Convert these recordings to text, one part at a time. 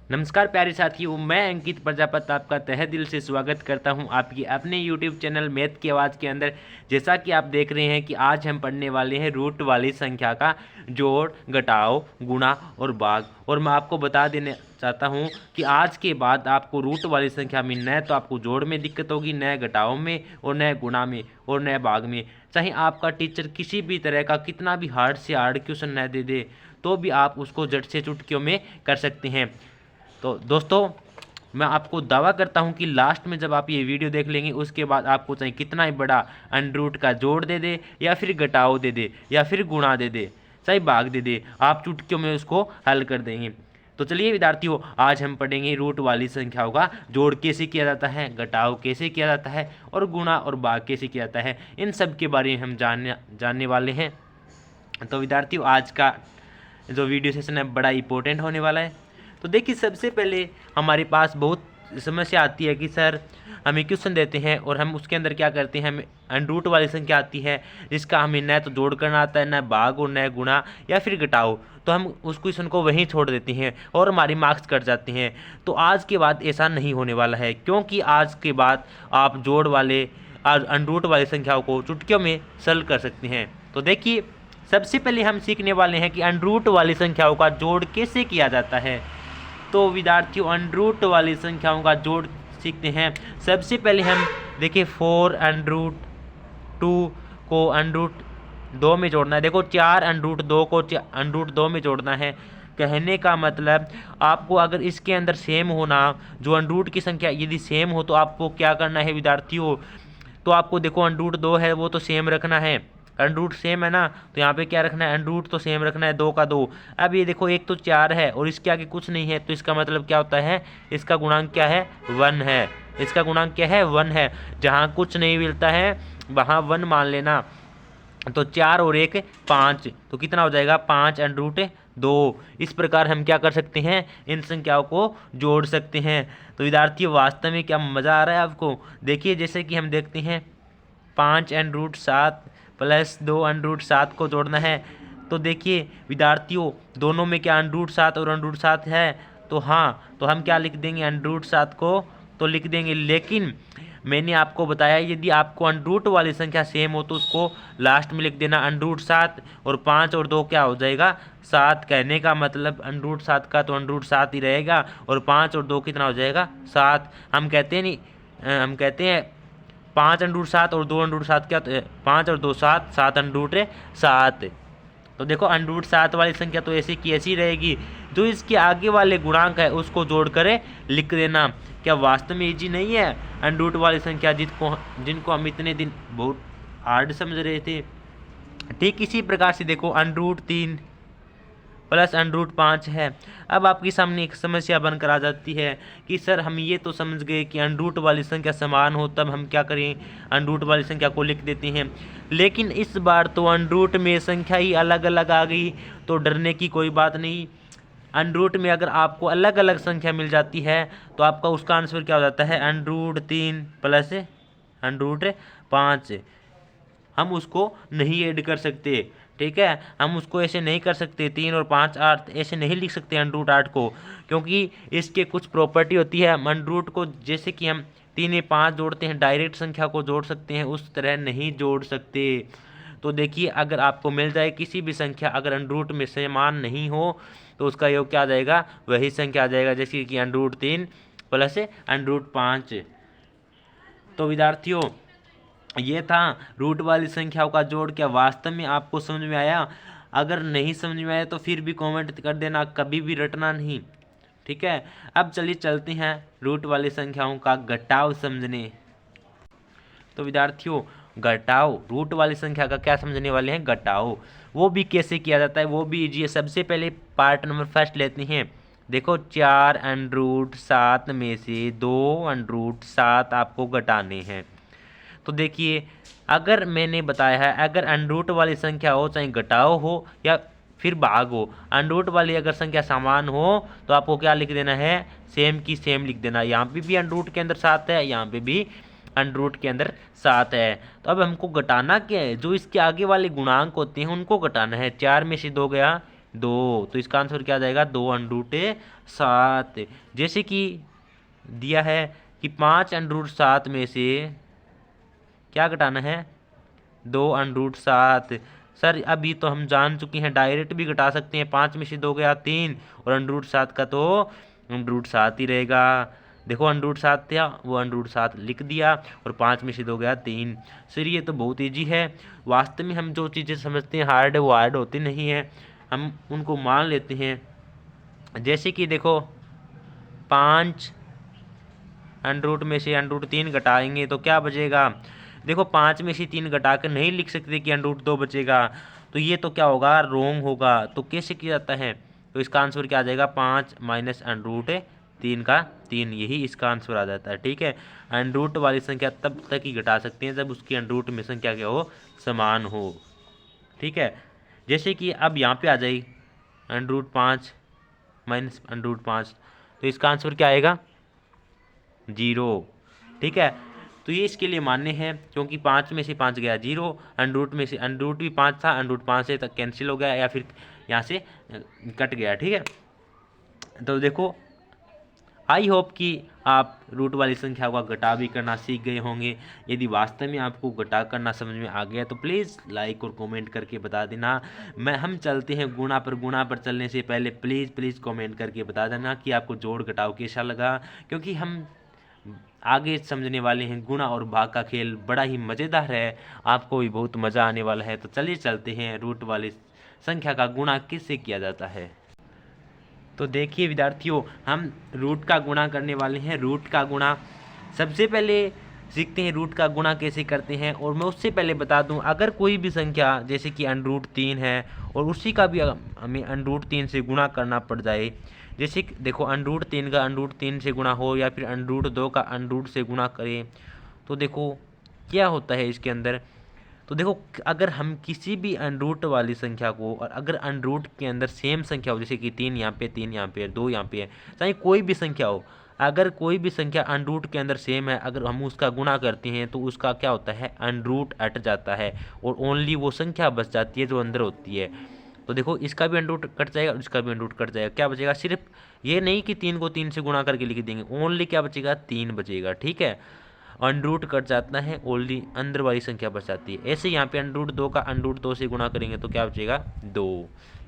नमस्कार प्यारे साथियों, मैं अंकित प्रजापति आपका तहे दिल से स्वागत करता हूं आपकी अपने यूट्यूब चैनल मैथ की आवाज़ के अंदर। जैसा कि आप देख रहे हैं कि आज हम पढ़ने वाले हैं रूट वाली संख्या का जोड़, घटाव, गुणा और भाग। और मैं आपको बता देना चाहता हूं कि आज के बाद आपको रूट वाली संख्या में न तो आपको जोड़ में दिक्कत होगी, न घटाव में, और न गुणा में, और न भाग में। चाहे आपका टीचर किसी भी तरह का कितना भी हार्ड से हार्ड क्वेश्चन न दे दे तो भी आप उसको झट से चुटकियों में कर सकते हैं। तो दोस्तों, मैं आपको दावा करता हूं कि लास्ट में जब आप ये वीडियो देख लेंगे उसके बाद आपको चाहे कितना ही बड़ा अंडर रूट का जोड़ दे दे या फिर घटाव दे दे या फिर गुणा दे दे, चाहे भाग दे दे, आप चुटकियों में उसको हल कर देंगे। तो चलिए विद्यार्थियों, आज हम पढ़ेंगे रूट वाली संख्याओं का जोड़ कैसे किया जाता है, घटाव कैसे किया जाता है और गुणा और भाग कैसे किया जाता है। इन सब के बारे में हम जानने वाले हैं। तो विद्यार्थियों, आज का जो वीडियो सेशन है बड़ा इंपॉर्टेंट होने वाला है। तो देखिए, सबसे पहले हमारे पास बहुत समस्या आती है कि सर हमें क्वेश्चन देते हैं और हम उसके अंदर क्या करते हैं, हमें अंडर रूट वाली संख्या आती है जिसका हमें न तो जोड़ करना आता है, न भाग और न गुणा या फिर घटाओ, तो हम उस क्वेश्चन को वहीं छोड़ देते हैं और हमारे मार्क्स कट जाते हैं। तो आज के बाद ऐसा नहीं होने वाला है, क्योंकि आज के बाद आप जोड़ वाले अंडर रूट वाली संख्याओं को चुटकियों में सॉल्व कर सकते हैं। तो देखिए, सबसे पहले हम सीखने वाले हैं कि अंडर रूट वाली संख्याओं का जोड़ कैसे किया जाता है। तो विद्यार्थियों, अंडर रूट वाली संख्याओं का जोड़ सीखते हैं। सबसे पहले हम देखिए 4 अंडर रूट 2 को अंडर रूट 2 में जोड़ना है। देखो 4 अंडर रूट 2 को अंडर रूट 2 में जोड़ना है। कहने का मतलब आपको अगर इसके अंदर सेम होना, जो अंडर रूट की संख्या यदि सेम हो तो आपको क्या करना है विद्यार्थियों, तो आपको देखो अंडर रूट 2 है वो तो सेम रखना है, अंडर रूट सेम है ना, तो यहाँ पे क्या रखना है, अंडर रूट तो सेम रखना है 2 का 2। अब ये देखो एक तो 4 है और इसके आगे कुछ नहीं है, तो इसका मतलब क्या होता है, इसका गुणांक क्या है, 1 है। इसका गुणांक क्या है, 1 है। जहाँ कुछ नहीं मिलता है वहाँ 1 मान लेना। तो 4 और 1 5, तो कितना हो जाएगा, 5 अंडर रूट 2। इस प्रकार हम क्या कर सकते हैं, इन संख्याओं को जोड़ सकते हैं। तो विद्यार्थियों, वास्तव में क्या मज़ा आ रहा है आपको। देखिए, जैसे कि हम देखते हैं 5 under root 7 plus 2 under root 7 को जोड़ना है। तो देखिए विद्यार्थियों, दोनों में क्या अंडर रूट 7 और अंडर रूट 7 है, तो हाँ, तो हम क्या लिख देंगे, अंडर रूट 7 को तो लिख देंगे। लेकिन मैंने आपको बताया यदि आपको अंडर रूट वाली संख्या सेम हो तो उसको लास्ट में लिख देना अंडर रूट 7, और 5 और 2 क्या हो जाएगा, 7। कहने का मतलब अंडर रूट 7 का तो अंडर रूट 7 ही रहेगा, और 5 और 2 कितना हो जाएगा, 7। हम कहते हैं नहीं, हम कहते हैं 5 अंडर रूट 7 और 2 अंडर रूट 7 क्या, 5 और 2 7, 7 अंडर रूट 7। तो देखो अंडर रूट 7 वाली संख्या तो ऐसी की ऐसी रहेगी, जो इसके आगे वाले गुणांक है उसको जोड़ कर लिख देना। क्या वास्तव में इजी नहीं है अंडर रूट वाली संख्या जिनको हम इतने दिन बहुत हार्ड समझ रहे थे। ठीक इसी प्रकार से देखो under root 3 plus under root 5 है। अब आपके सामने एक समस्या बनकर आ जाती है कि सर हम ये तो समझ गए कि अंडर रूट वाली संख्या समान हो तब हम क्या करें, अंडर रूट वाली संख्या को लिख देते हैं। लेकिन इस बार तो अंडर रूट में संख्या ही अलग अलग आ गई, तो डरने की कोई बात नहीं। अंडर रूट में अगर आपको अलग अलग संख्या मिल जाती है तो आपका उसका आंसर क्या हो जाता है, under root 3 plus under root 5। हम उसको नहीं ऐड कर सकते, ठीक है, हम उसको ऐसे नहीं कर सकते। 3 और 5 8 ऐसे नहीं लिख सकते अंडर रूट 8 को, क्योंकि इसके कुछ प्रॉपर्टी होती है। हम अंडर रूट को जैसे कि हम 3 या 5 जोड़ते हैं, डायरेक्ट संख्या को जोड़ सकते हैं, उस तरह नहीं जोड़ सकते। तो देखिए, अगर आपको मिल जाए किसी भी संख्या अगर अंडर रूट में समान नहीं हो तो उसका योग क्या आ जाएगा, वही संख्या आ जाएगा, जैसे कि under root 3 plus under root 5। तो विद्यार्थियों, ये था रूट वाली संख्याओं का जोड़। क्या वास्तव में आपको समझ में आया? अगर नहीं समझ में आया तो फिर भी कमेंट कर देना, कभी भी रटना नहीं, ठीक है। अब चलिए चलते हैं रूट वाली संख्याओं का घटाव समझने। तो विद्यार्थियों, घटाव रूट वाली संख्या का क्या समझने वाले हैं, घटाव वो भी कैसे किया जाता है, वो भी इजी है। सबसे पहले पार्ट नंबर फर्स्ट लेते हैं। देखो 4 अंडर रूट 7 में से 2 अंडर रूट 7 आपको घटाने हैं। तो देखिए, अगर मैंने बताया है अगर अंडर रूट वाली संख्या हो, चाहे घटाव हो या फिर भाग हो, अंडर रूट वाली अगर संख्या समान हो तो आपको क्या लिख देना है, सेम की सेम लिख देना। यहाँ पे भी अंडर रूट के अंदर 7 है, यहाँ पे भी अंडर रूट के अंदर 7 है। तो अब हमको घटाना क्या है, जो इसके आगे वाले गुणांक होते हैं उनको घटाना है। 4 में से 2 गया, 2। तो इसका आंसर क्या आ जाएगा 2√7। जैसे कि दिया है कि 5√7 में से क्या घटाना है 2√7। सर अभी तो हम जान चुके हैं, डायरेक्ट भी घटा सकते हैं। 5 में से 2 गया 3 और √7 का तो √7 ही रहेगा। देखो √7 था, वो √7 लिख दिया और 5 में से 2 गया 3। सर ये तो बहुत ईजी है। वास्तव में हम जो चीज़ें समझते हैं हार्ड है वो हार्ड होती नहीं है, हम उनको मान लेते हैं। जैसे कि देखो 5 √ में से √3 घटाएंगे तो क्या बचेगा। देखो 5 में से 3 घटा कर नहीं लिख सकते कि √2 बचेगा, तो ये तो क्या होगा रोंग होगा। तो कैसे किया जाता है, तो इसका आंसर क्या आ जाएगा 5 माइनस √3 का 3, यही इसका आंसर आ जाता है। ठीक है, √ वाली संख्या तब तक ही घटा सकते हैं जब उसकी √ में संख्या क्या हो, समान हो। ठीक है, जैसे कि अब यहाँ पे आ जाए √5 माइनस √5, तो इसका आंसर क्या आएगा 0। ठीक है, तो ये इसके लिए मान्य है क्योंकि 5 में से 5 गया 0, √ में से √ भी 5 था, √5 से तक कैंसिल हो गया या फिर यहाँ से कट गया। ठीक है, तो देखो आई होप कि आप √ वाली संख्या का घटा भी करना सीख गए होंगे। यदि वास्तव में आपको घटा करना समझ में आ गया तो प्लीज़ लाइक और कमेंट करके बता देना। हम चलते हैं गुणा पर चलने से पहले प्लीज़ कमेंट करके बता देना कि आपको जोड़ घटाव कैसा लगा, क्योंकि हम आगे समझने वाले हैं गुणा और भाग का खेल बड़ा ही मज़ेदार है, आपको भी बहुत मज़ा आने वाला है। तो चलिए चलते हैं √ वाली संख्या का गुणा किससे किया जाता है। तो देखिए विद्यार्थियों, हम रूट का गुणा करने वाले हैं। रूट का गुणा सबसे पहले सीखते हैं रूट का गुणा कैसे करते हैं। और मैं उससे पहले बता दूं, अगर कोई भी संख्या जैसे कि √3 है और उसी का भी हमें √3 से गुणा करना पड़ जाए, जैसे कि देखो √3 का √3 से गुणा हो या फिर √2 का √ से गुणा करें, तो देखो क्या होता है इसके अंदर। तो देखो अगर हम किसी भी √ वाली संख्या को, और अगर √ के अंदर सेम संख्या हो, जैसे कि 3 यहाँ पे 3 यहाँ पे 2 यहाँ पे है, चाहे कोई भी संख्या हो, अगर कोई भी संख्या √ के अंदर सेम है, अगर हम उसका गुणा करते हैं तो उसका क्या होता है √ हट जाता है और ओनली वो संख्या बच जाती है जो अंदर होती है। तो देखो इसका भी √ कट जाएगा और इसका भी √ कट जाएगा, क्या बचेगा, सिर्फ ये नहीं कि 3 को 3 से गुणा करके लिख देंगे, ओनली क्या बचेगा 3 बचेगा। ठीक है, √ कट जाता है, ओनली अंदर वाली संख्या बच जाती है। ऐसे यहाँ पे √2 का √2 से गुणा करेंगे तो क्या बचेगा 2,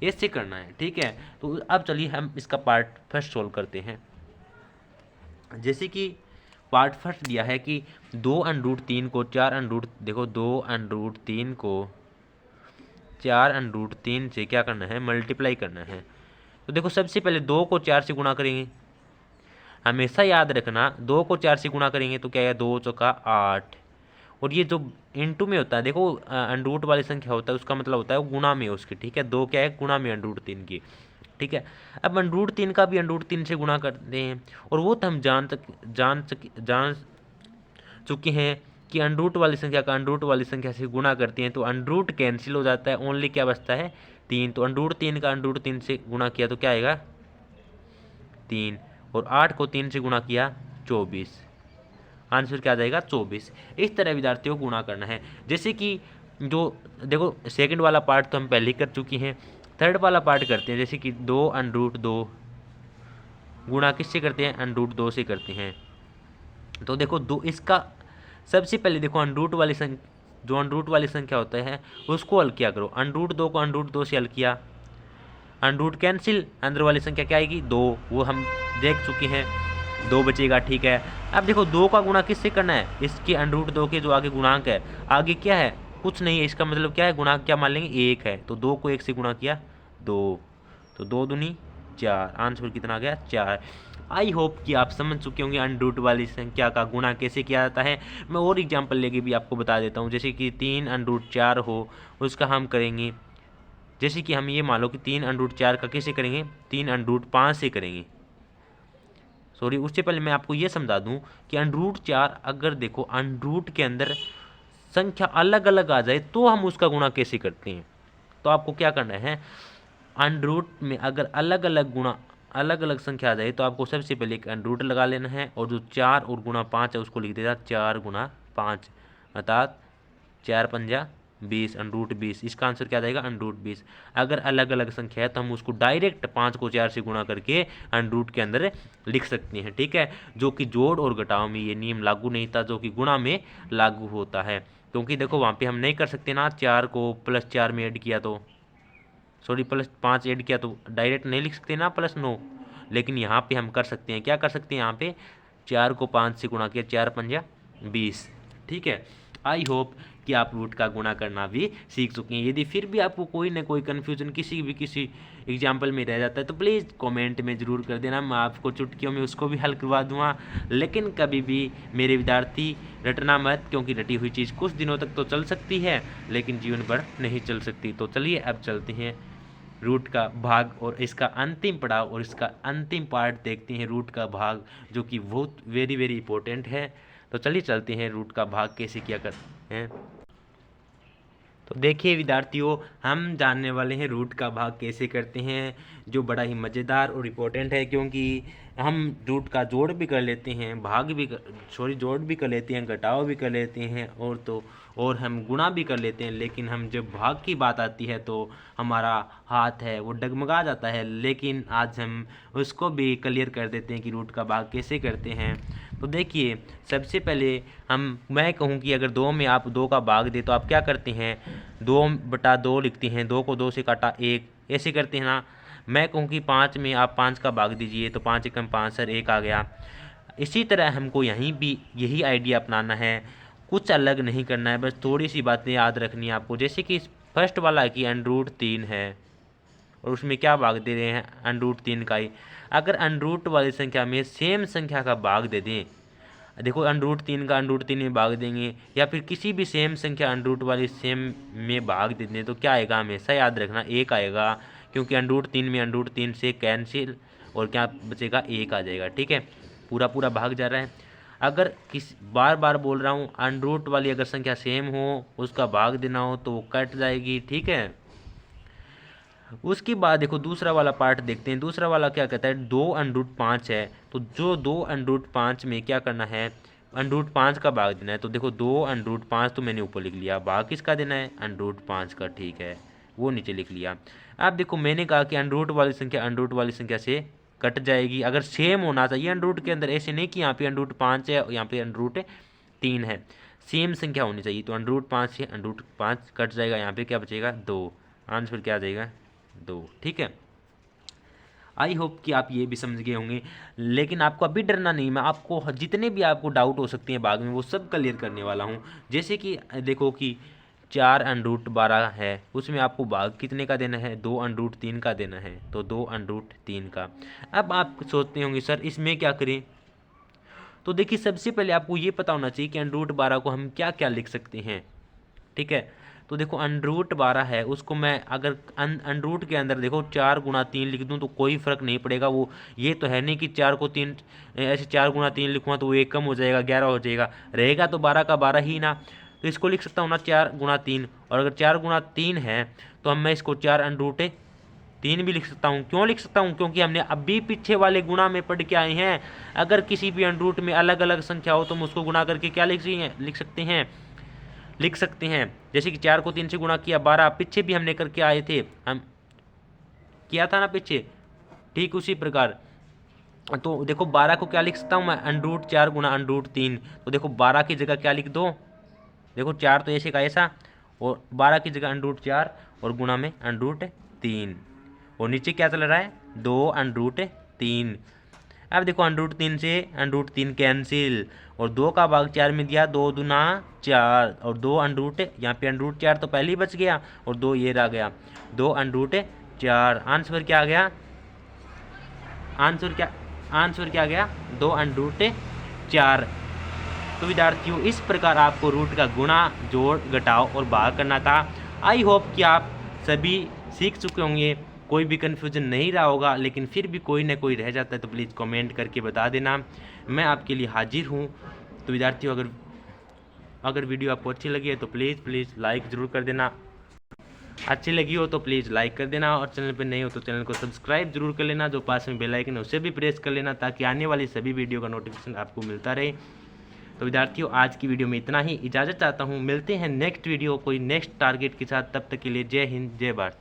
ऐसे करना है। ठीक है, तो अब चलिए हम इसका पार्ट फर्स्ट सोल्व करते हैं। जैसे कि पार्ट फर्स्ट दिया है कि 2 √ 3 को 4 देखो 2 √ 3 को 4 √ 3 से क्या करना है, मल्टीप्लाई करना है। तो देखो सबसे पहले 2 को 4 से गुणा करेंगे, हमेशा याद रखना 2 को 4 से गुणा करेंगे तो क्या है 2 चौका 8, और ये जो इनटू में होता है देखो √ वाली संख्या होता है उसका मतलब होता है वो गुणा में उसके। ठीक है, 2 क्या है गुणा में √3 की। ठीक है, अब √3 का भी √3 से गुणा करते हैं, और वो तो हम जान चुके हैं कि √ वाली संख्या का √ वाली संख्या से गुणा करते हैं तो √ कैंसिल हो जाता है, ओनली क्या बचता है 3। तो √3 का √3 से गुणा किया तो क्या आएगा 3, और 8 को 3 से गुणा किया 24, आंसर क्या आ जाएगा 24। इस तरह विद्यार्थियों को गुणा करना है। जैसे कि जो देखो सेकंड वाला पार्ट तो हम पहले ही कर चुके हैं, थर्ड वाला पार्ट करते हैं। जैसे कि 2 √2 गुणा किससे करते हैं √2 से करते हैं। तो देखो दो इसका सबसे पहले देखो √ वाली संख्या, जो √ वाली संख्या होता है उसको हल किया करो। √2 को √2 से हल किया, √ कैंसिल, अंदर वाली संख्या क्या आएगी 2, वो हम देख चुके हैं 2 बचेगा। ठीक है, अब देखो 2 का गुणा किससे करना है, इसके √2 के जो आगे गुणांक है, आगे क्या है कुछ नहीं है, इसका मतलब क्या है गुणांक क्या मान लेंगे 1 है, तो 2 को 1 से गुणा किया 2, तो 2 दूनी 4, आंसर कितना आ गया 4। आई होप कि आप समझ चुके होंगे √ वाली संख्या का गुणा कैसे किया जाता है। मैं और एग्जाम्पल लेके भी आपको बता देता हूँ। जैसे कि 3 √4 हो उसका हम करेंगे, जैसे कि हम ये मान लो कि 3 √4 का कैसे करेंगे 3 √5 से करेंगे। सॉरी, उससे पहले मैं आपको ये समझा दूं कि √4 अगर देखो √ के अंदर संख्या अलग अलग आ जाए तो हम उसका गुणा कैसे करते हैं। तो आपको क्या करना है, √ में अगर अलग अलग संख्या आ जाए तो आपको सबसे पहले एक √ लगा लेना है, और जो 4 और गुणा 5 है उसको लिख देना 4 गुणा 5, अर्थात 4 पंजा 20 अंडरूट 20, इसका आंसर क्या जाएगा अंडरूट 20। अगर अलग अलग संख्या है तो हम उसको डायरेक्ट 5 को 4 से गुणा करके अंडरूट के अंदर लिख सकते हैं, ठीक है। जो कि जोड़ और घटाव में ये नियम लागू नहीं था, जो कि गुणा में लागू होता है। क्योंकि देखो वहाँ पे हम नहीं कर सकते ना, 4 को +4 में ऐड किया तो सॉरी +5 ऐड किया तो डायरेक्ट नहीं लिख सकते ना +9, लेकिन यहाँ पे हम कर सकते हैं। क्या कर सकते हैं, यहाँ पे 4 को 5 से गुणा किया, 4 पंजा 20, ठीक है। आई होप कि आप रूट का गुणा करना भी सीख चुके हैं। यदि फिर भी आपको कोई ना कोई कन्फ्यूजन किसी एग्जाम्पल में रह जाता है तो प्लीज़ कमेंट में ज़रूर कर देना, मैं आपको चुटकियों में उसको भी हल करवा दूंगा। लेकिन कभी भी मेरे विद्यार्थी रटना मत, क्योंकि रटी हुई चीज़ कुछ दिनों तक तो चल सकती है लेकिन जीवन भर नहीं चल सकती। तो चलिए अब चलते हैं रूट का भाग और इसका अंतिम पड़ाव और इसका अंतिम पार्ट देखते हैं, रूट का भाग, जो कि बहुत वेरी वेरी इंपॉर्टेंट है। तो चलिए चलते हैं रूट का भाग कैसे किया करते हैं। तो देखिए विद्यार्थियों, हम जानने वाले हैं रूट का भाग कैसे करते हैं, जो बड़ा ही मज़ेदार और इम्पोर्टेंट है। क्योंकि हम रूट का जोड़ भी कर लेते हैं, जोड़ भी कर लेते हैं, घटाव भी कर लेते हैं, और हम गुणा भी कर लेते हैं। लेकिन हम जब भाग की बात आती है तो हमारा हाथ है वो डगमगा जाता है। लेकिन आज हम उसको भी क्लियर कर देते हैं कि रूट का भाग कैसे करते हैं। तो देखिए सबसे पहले मैं कहूँ कि अगर 2 में आप 2 का भाग दे तो आप क्या करते हैं, 2/2 लिखते हैं, 2 को 2 से काटा 1, ऐसे करते हैं ना। मैं कहूँ कि 5 में आप 5 का भाग दीजिए तो 5 एकम 5 सर 1 आ गया। इसी तरह हमको यहीं भी यही आइडिया अपनाना है, कुछ अलग नहीं करना है, बस थोड़ी सी बातें याद रखनी है आपको। जैसे कि फर्स्ट वाला कि √3 है और उसमें क्या भाग दे रहे हैं √3 का ही। अगर अंडरूट वाली संख्या में सेम संख्या का भाग दे दें, देखो √3 का √3 में भाग देंगे, या फिर किसी भी सेम संख्या अंडरूट वाली सेम में भाग दे दें तो क्या आएगा, हमेशा याद रखना 1 आएगा। क्योंकि √3 में √3 से कैंसिल और क्या बचेगा 1 आ जाएगा, ठीक है। पूरा पूरा भाग जा रहा है। अगर बार बार बोल रहा हूँ, अंडरूट वाली अगर संख्या सेम हो उसका भाग देना हो तो वो कट जाएगी, ठीक है। उसके बाद देखो दूसरा वाला पार्ट देखते हैं। दूसरा वाला क्या कहता है, 2√5 है तो जो 2√5 में क्या करना है, √5 का भाग देना है। तो देखो 2√5 तो मैंने ऊपर लिख लिया, भाग किसका देना है √5 का, ठीक है, वो नीचे लिख लिया। अब देखो मैंने कहा कि अंडरूट वाली संख्या से कट जाएगी। अगर सेम होना चाहिए अंडरूट के अंदर, ऐसे नहीं कि यहाँ पे √5 है यहाँ पे √3 है, सेम संख्या होनी चाहिए। तो √5 से √5 कट जाएगा, यहाँ पे क्या बचेगा 2, आंसर क्या आ जाएगा 2, ठीक है। आई होप कि आप ये भी समझ गए होंगे। लेकिन आपको अभी डरना नहीं, मैं आपको जितने भी आपको डाउट हो सकते हैं भाग में वो सब क्लियर करने वाला हूँ। जैसे कि देखो कि 4√12 है, उसमें आपको भाग कितने का देना है, 2√3 का देना है, तो 2√3 का। अब आप सोचते होंगे सर इसमें क्या करें। तो देखिए सबसे पहले आपको ये पता होना चाहिए कि √12 को हम क्या क्या लिख सकते हैं, ठीक है। तो देखो √12 है, उसको मैं अगर अंडरूट के अंदर देखो 4 × 3 लिख दूं तो कोई फ़र्क नहीं पड़ेगा। वो ये तो है नहीं कि 4 को 3 ऐसे 4 × 3 लिखूँगा तो वो 1 कम हो जाएगा, 11 हो जाएगा, रहेगा तो 12 का 12 ही ना। तो इसको लिख सकता हूँ ना 4 × 3, और अगर 4 × 3 है तो मैं इसको 4√3 भी लिख सकता हूँ। क्यों लिख सकता हूँ, क्योंकि हमने अभी पीछे वाले गुणा में पढ़ के आए हैं। अगर किसी भी अंडरूट में अलग अलग संख्या हो तो हम उसको गुणा करके क्या लिख सकते हैं। जैसे कि 4 को 3 से गुणा किया 12, पीछे भी हमने करके आए थे, हम किया था ना पीछे, ठीक उसी प्रकार। तो देखो 12 को क्या लिख सकता हूँ मैं, √4 × √3। तो देखो 12 की जगह क्या लिख दो, देखो 4 तो ऐसे का ऐसा, और 12 की जगह √4 और गुणा में √3, और नीचे क्या चल रहा है 2√3। अब देखो √3 से √3 कैंसिल, और 2 का भाग 4 में दिया, 2 दूना 4, और 2 यहाँ पे √4 तो पहले ही बच गया, और 2 ये रह गया, 2√4। आंसर क्या आ गया, आंसर क्या गया 2√4। तो विद्यार्थियों इस प्रकार आपको रूट का गुणा, जोड़, घटाव और भाग करना था। आई होप कि आप सभी सीख चुके होंगे, कोई भी कन्फ्यूजन नहीं रहा होगा। लेकिन फिर भी कोई ना कोई रह जाता है तो प्लीज़ कमेंट करके बता देना, मैं आपके लिए हाजिर हूँ। तो विद्यार्थियों अगर वीडियो आपको अच्छी लगी है तो प्लीज़ लाइक ज़रूर कर देना, अच्छी लगी हो तो प्लीज़ लाइक कर देना, और चैनल पर नए हो तो चैनल को सब्सक्राइब जरूर कर लेना। जो पास में बेल आइकन है उसे भी प्रेस कर लेना ताकि आने वाली सभी वीडियो का नोटिफिकेशन आपको मिलता रहे। तो विद्यार्थियों आज की वीडियो में इतना ही, इजाज़त चाहता हूँ। मिलते हैं नेक्स्ट वीडियो कोई नेक्स्ट टारगेट के साथ, तब तक के लिए जय हिंद जय भारत।